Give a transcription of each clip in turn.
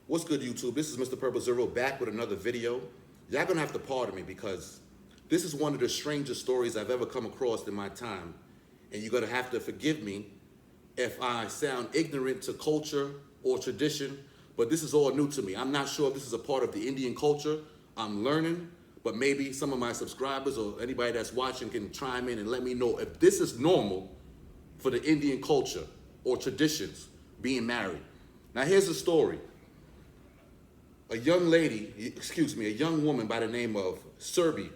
What's good, YouTube? This is Mr. Purple Zero back with another video. Y'all gonna have to pardon me because this is one of the strangest stories I've ever come across in my time. And you're gonna have to forgive me if I sound ignorant to culture or tradition, but this is all new to me. I'm not sure if this is a part of the Indian culture. I'm learning, but maybe some of my subscribers or anybody that's watching can chime in and let me know if this is normal for the Indian culture or traditions being married. Now here's the story. A young woman by the name of Surbhi,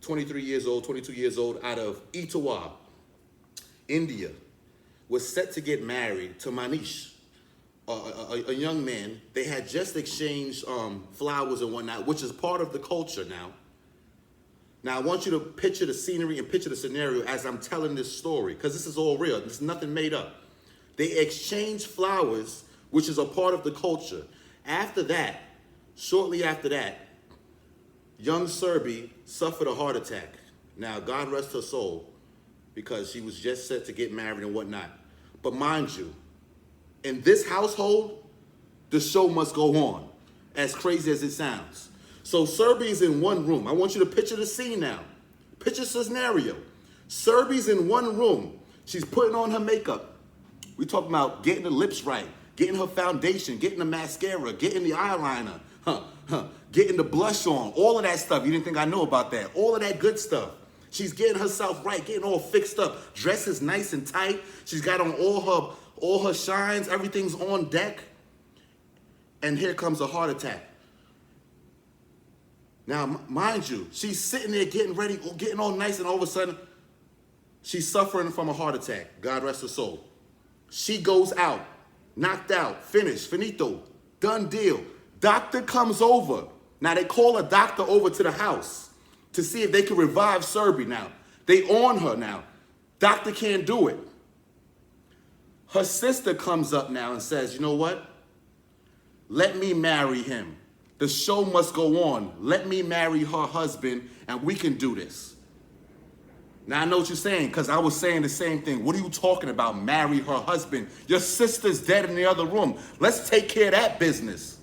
23 years old, 22 years old, out of Etawah, India, was set to get married to Manjesh, a young man. They had just exchanged flowers and whatnot, which is part of the culture now. Now, I want you to picture the scenery and picture the scenario as I'm telling this story, because this is all real. There's nothing made up. They exchanged flowers, which is a part of the culture. After that, shortly after that, young Surbhi suffered a heart attack. Now, God rest her soul, because she was just set to get married and whatnot. But mind you, in this household, the show must go on, as crazy as it sounds. So Surbhi's in one room. I want you to picture the scene now. Picture the scenario. Surbhi's in one room. She's putting on her makeup. We're talking about getting the lips right, getting her foundation, getting the mascara, getting the eyeliner, getting the blush on, all of that stuff. You didn't think I know about that. All of that good stuff. She's getting herself right, getting all fixed up. Dress is nice and tight. She's got on all her shines. Everything's on deck. And here comes a heart attack. Now, mind you, she's sitting there getting ready, getting all nice, and all of a sudden, she's suffering from a heart attack. God rest her soul. She goes out, knocked out, finished, finito, done deal. Doctor comes over. Now, they call a doctor over to the house to see if they can revive Surbhi now. They on her now. Doctor can't do it. Her sister comes up now and says, you know what? Let me marry him. The show must go on. Let me marry her husband and we can do this. Now I know what you're saying, because I was saying the same thing. What are you talking about? Marry her husband. Your sister's dead in the other room. Let's take care of that business.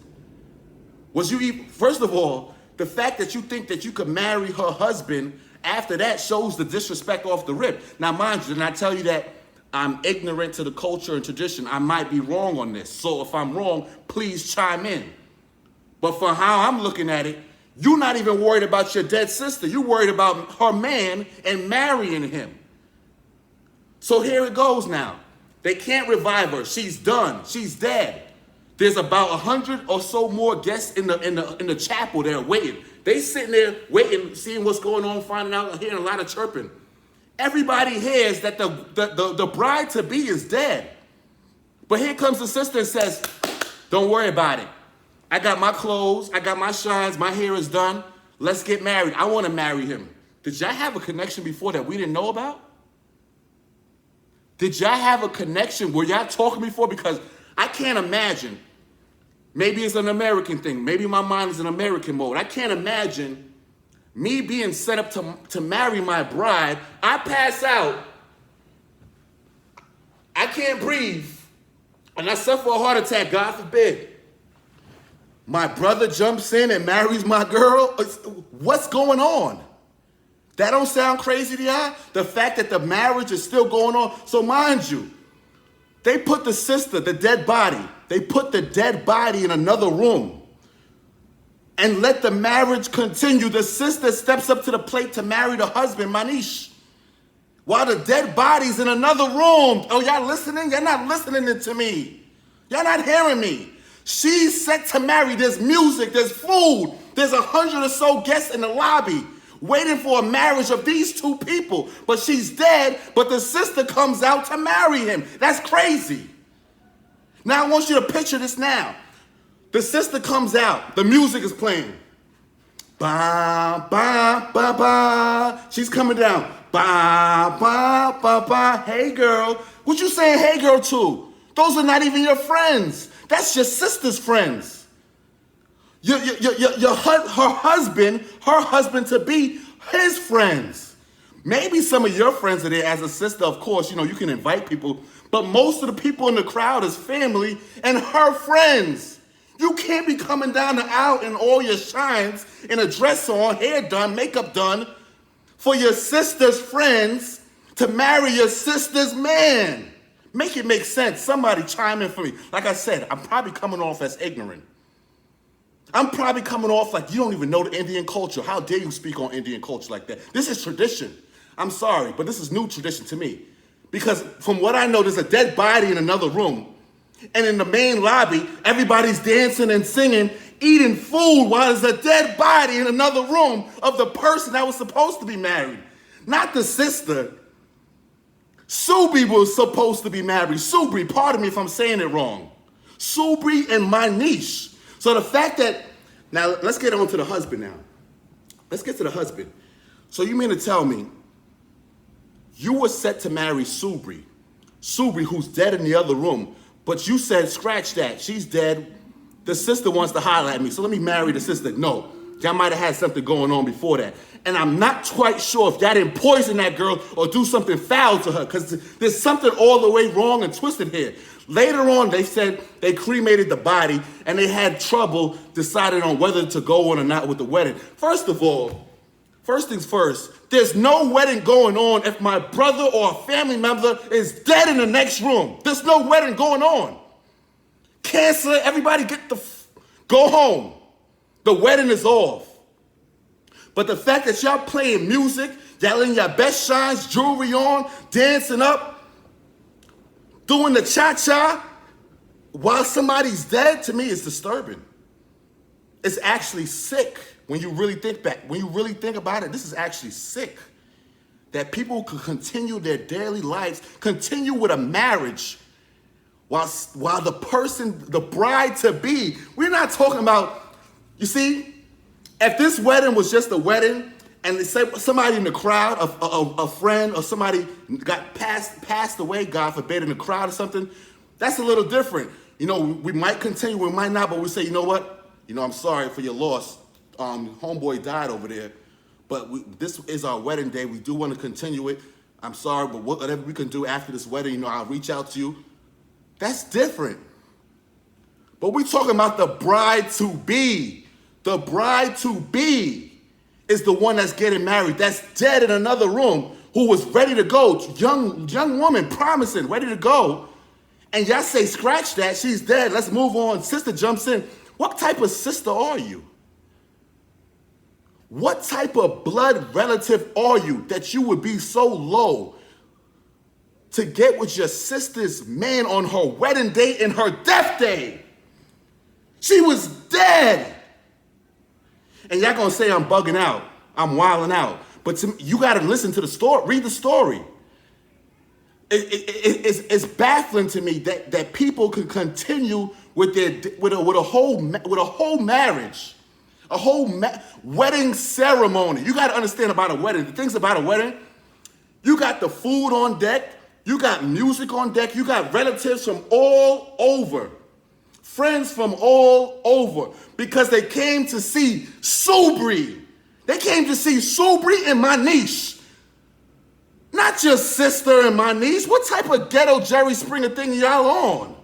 First of all, the fact that you think that you could marry her husband after that shows the disrespect off the rip. Now, mind you, did I tell you that I'm ignorant to the culture and tradition? I might be wrong on this. So if I'm wrong, please chime in. But for how I'm looking at it, you're not even worried about your dead sister. You're worried about her man and marrying him. So here it goes now. They can't revive her. She's done. She's dead. There's about 100 or so more guests in the chapel there waiting. They sitting there waiting, seeing what's going on, finding out, hearing a lot of chirping. Everybody hears that the bride-to-be is dead. But here comes the sister and says, don't worry about it. I got my clothes, I got my shines, my hair is done. Let's get married. I want to marry him. Did y'all have a connection before that we didn't know about? Did y'all have a connection? Were y'all talking before? Because I can't imagine. Maybe it's an American thing. Maybe my mind is in American mode. I can't imagine me being set up to marry my bride. I pass out. I can't breathe. And I suffer a heart attack, God forbid. My brother jumps in and marries my girl. What's going on? That don't sound crazy to y'all? The fact that the marriage is still going on. So mind you, they put the sister, the dead body, they put the dead body in another room and let the marriage continue. The sister steps up to the plate to marry the husband, Manjesh, while the dead body's in another room. Oh, y'all listening? Y'all not listening to me. Y'all not hearing me. She's set to marry. There's music, there's food. There's 100 or so guests in the lobby waiting for a marriage of these two people. But she's dead, but the sister comes out to marry him. That's crazy. Now I want you to picture this now. The sister comes out. The music is playing. Ba, ba, ba, ba. She's coming down. Ba, ba, ba, ba. Hey, girl. What you saying hey, girl, to? Those are not even your friends. That's your sister's friends. Her husband to be his friends. Maybe some of your friends are there as a sister. Of course, you can invite people, but most of the people in the crowd is family and her friends. You can't be coming down the aisle in all your shines, in a dress on, hair done, makeup done, for your sister's friends to marry your sister's man. Make it make sense. Somebody chime in for me. Like I said, I'm probably coming off as ignorant. I'm probably coming off like you don't even know the Indian culture. How dare you speak on Indian culture like that? This is tradition. I'm sorry, but this is new tradition to me. Because from what I know, there's a dead body in another room. And in the main lobby, everybody's dancing and singing, eating food while there's a dead body in another room of the person that was supposed to be married. Not the sister. Surbhi was supposed to be married. Surbhi, pardon me if I'm saying it wrong. Surbhi and Manjesh. So the fact that, now let's get on to the husband now. Let's get to the husband. So you mean to tell me you were set to marry Surbhi, who's dead in the other room, but you said, scratch that, she's dead. The sister wants to holler at me, so let me marry the sister. No, y'all might have had something going on before that. And I'm not quite sure if y'all didn't poison that girl or do something foul to her, because there's something all the way wrong and twisted here. Later on, they said they cremated the body and they had trouble deciding on whether to go on or not with the wedding. First of all, first things first, there's no wedding going on if my brother or a family member is dead in the next room. There's no wedding going on. Cancel it, everybody go home. The wedding is off. But the fact that y'all playing music, y'all in your best shines, jewelry on, dancing up, doing the cha-cha while somebody's dead, to me is disturbing. It's actually sick when you really think back. When you really think about it, this is actually sick. That people could continue their daily lives, continue with a marriage while the person, the bride-to-be, we're not talking about, you see, if this wedding was just a wedding and they say somebody in the crowd, a friend or somebody got passed away, God forbid, in the crowd or something, that's a little different. You know, we might continue, we might not, but we say, you know what? You know, I'm sorry for your loss. Homeboy died over there, but this is our wedding day. We do want to continue it. I'm sorry, but whatever we can do after this wedding, you know, I'll reach out to you. That's different. But we're talking about the bride-to-be. The bride-to-be is the one that's getting married, that's dead in another room, who was ready to go, young woman, promising, ready to go. And y'all say, scratch that, she's dead, let's move on. Sister jumps in. What type of sister are you? What type of blood relative are you that you would be so low to get with your sister's man on her wedding day and her death day? She was dead. And y'all gonna say I'm bugging out, I'm wilding out. But you gotta listen to the story, read the story. It's baffling to me that people can continue with a whole marriage, a whole wedding ceremony. You gotta understand about a wedding. The things about a wedding, you got the food on deck, you got music on deck, you got relatives from all over. Friends from all over, because they came to see Surbhi. They came to see Surbhi and Manjesh. Not your sister and Manjesh. What type of ghetto Jerry Springer thing y'all on?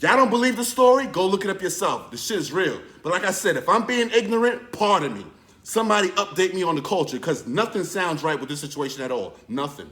Y'all don't believe the story? Go look it up yourself. The shit is real. But like I said, if I'm being ignorant, pardon me. Somebody update me on the culture, because nothing sounds right with this situation at all. Nothing.